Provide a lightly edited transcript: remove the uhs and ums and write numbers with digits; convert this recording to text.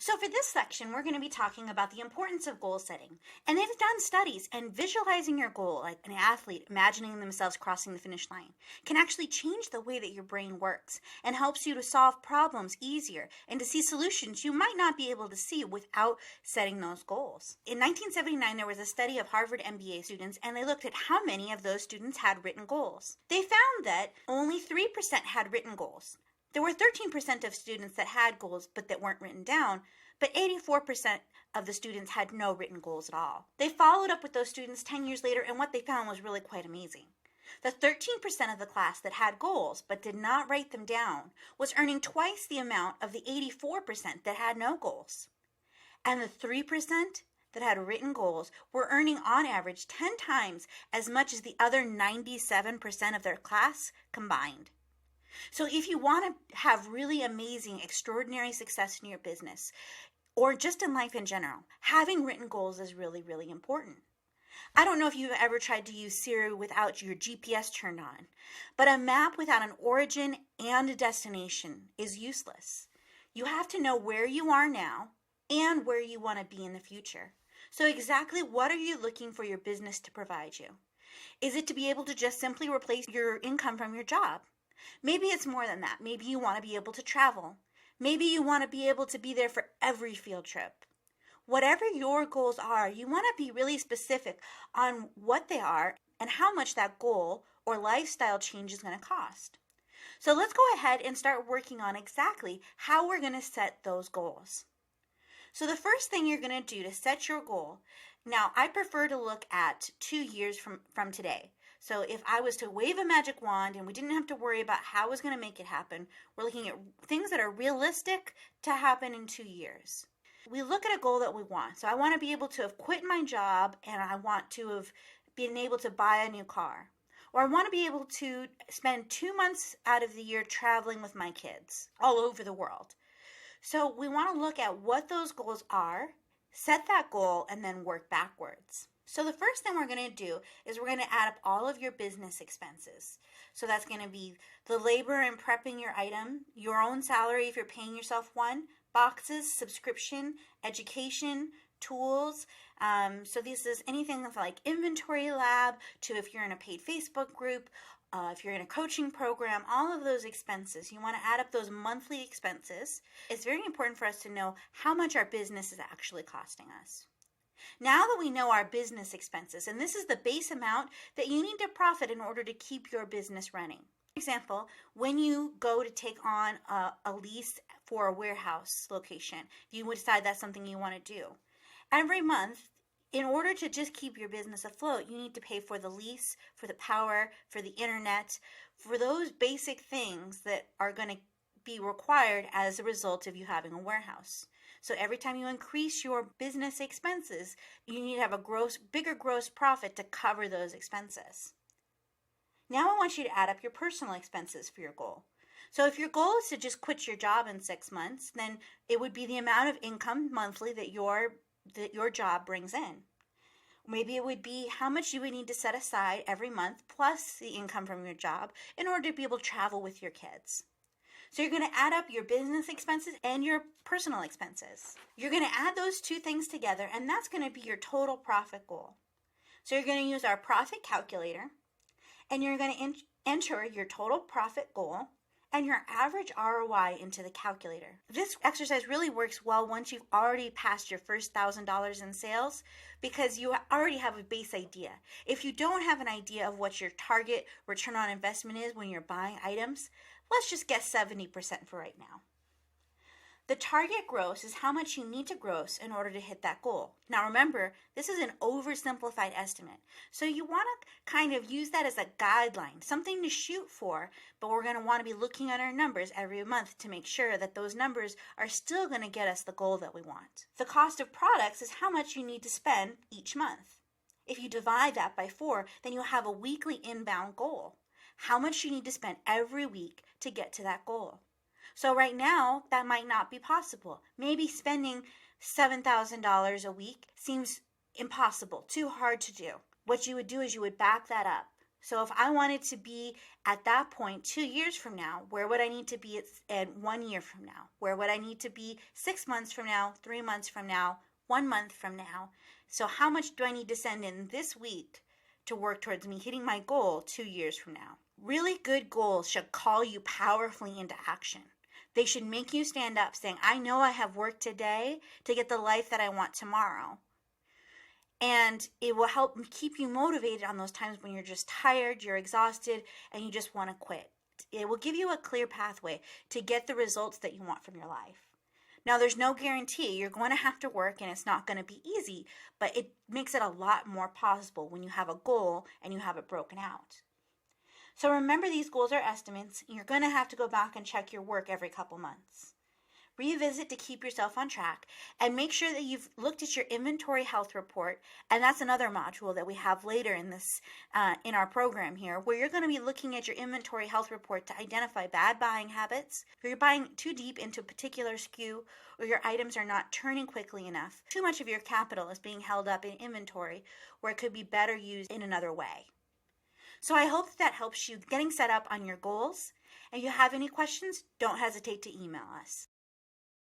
So for this section, we're going to be talking about the importance of goal setting. And they've done studies, and visualizing your goal, like an athlete imagining themselves crossing the finish line, can actually change the way that your brain works and helps you to solve problems easier and to see solutions you might not be able to see without setting those goals. In 1979, there was a study of Harvard MBA students, and they looked at how many of those students had written goals. They found that only 3% had written goals. There were 13% of students that had goals but that weren't written down, but 84% of the students had no written goals at all. They followed up with those students 10 years later, and what they found was really quite amazing. The 13% of the class that had goals but did not write them down was earning twice the amount of the 84% that had no goals. And the 3% that had written goals were earning on average 10 times as much as the other 97% of their class combined. So if you want to have really amazing, extraordinary success in your business, or just in life in general, having written goals is really, really important. I don't know if you've ever tried to use Siri without your GPS turned on, but a map without an origin and a destination is useless. You have to know where you are now and where you want to be in the future. So exactly what are you looking for your business to provide you? Is it to be able to just simply replace your income from your job? Maybe it's more than that. Maybe you want to be able to travel. Maybe you want to be able to be there for every field trip. Whatever your goals are, you want to be really specific on what they are and how much that goal or lifestyle change is going to cost. So let's go ahead and start working on exactly how we're going to set those goals. So the first thing you're going to do to set your goal, now I prefer to look at 2 years from today. So if I was to wave a magic wand and we didn't have to worry about how I was going to make it happen, we're looking at things that are realistic to happen in 2 years. We look at a goal that we want. So I want to be able to have quit my job and I want to have been able to buy a new car. Or I want to be able to spend 2 months out of the year traveling with my kids all over the world. So we want to look at what those goals are, set that goal, and then work backwards. So the first thing we're going to do is we're going to add up all of your business expenses. So that's going to be the labor in prepping your item, your own salary if you're paying yourself one, boxes, subscription, education, tools. So this is anything from like inventory lab to if you're in a paid Facebook group, if you're in a coaching program, all of those expenses. You want to add up those monthly expenses. It's very important for us to know how much our business is actually costing us. Now that we know our business expenses, and this is the base amount that you need to profit in order to keep your business running. For example, when you go to take on a lease for a warehouse location, if you decide that's something you want to do, every month, in order to just keep your business afloat, you need to pay for the lease, for the power, for the internet, for those basic things that are going to be required as a result of you having a warehouse. So every time you increase your business expenses, you need to have a bigger gross profit to cover those expenses. Now I want you to add up your personal expenses for your goal. So if your goal is to just quit your job in 6 months, then it would be the amount of income monthly that your job brings in. Maybe it would be how much you would need to set aside every month plus the income from your job in order to be able to travel with your kids. So you're going to add up your business expenses and your personal expenses. You're going to add those two things together, and that's going to be your total profit goal. So you're going to use our profit calculator, and you're going to enter your total profit goal and your average ROI into the calculator. This exercise really works well once you've already passed your first $1,000 in sales because you already have a base idea. If you don't have an idea of what your target return on investment is when you're buying items, let's just guess 70% for right now. The target gross is how much you need to gross in order to hit that goal. Now remember, this is an oversimplified estimate. So you want to kind of use that as a guideline, something to shoot for, but we're going to want to be looking at our numbers every month to make sure that those numbers are still going to get us the goal that we want. The cost of products is how much you need to spend each month. If you divide that by 4, then you'll have a weekly inbound goal. How much you need to spend every week to get to that goal. So right now, that might not be possible. Maybe spending $7,000 a week seems impossible, too hard to do. What you would do is you would back that up. So if I wanted to be at that point 2 years from now, where would I need to be at 1 year from now? Where would I need to be 6 months from now, 3 months from now, 1 month from now? So how much do I need to send in this week to work towards me hitting my goal 2 years from now? Really good goals should call you powerfully into action. They should make you stand up saying, I know I have work today to get the life that I want tomorrow. And it will help keep you motivated on those times when you're just tired, you're exhausted, and you just want to quit. It will give you a clear pathway to get the results that you want from your life. Now, there's no guarantee. You're going to have to work, and it's not going to be easy, but it makes it a lot more possible when you have a goal and you have it broken out. So remember, these goals are estimates, and you're going to have to go back and check your work every couple months. Revisit to keep yourself on track, and make sure that you've looked at your inventory health report, and that's another module that we have later in this in our program here, where you're going to be looking at your inventory health report to identify bad buying habits, or you're buying too deep into a particular SKU, or your items are not turning quickly enough. Too much of your capital is being held up in inventory where it could be better used in another way. So I hope that helps you getting set up on your goals. And if you have any questions, don't hesitate to email us.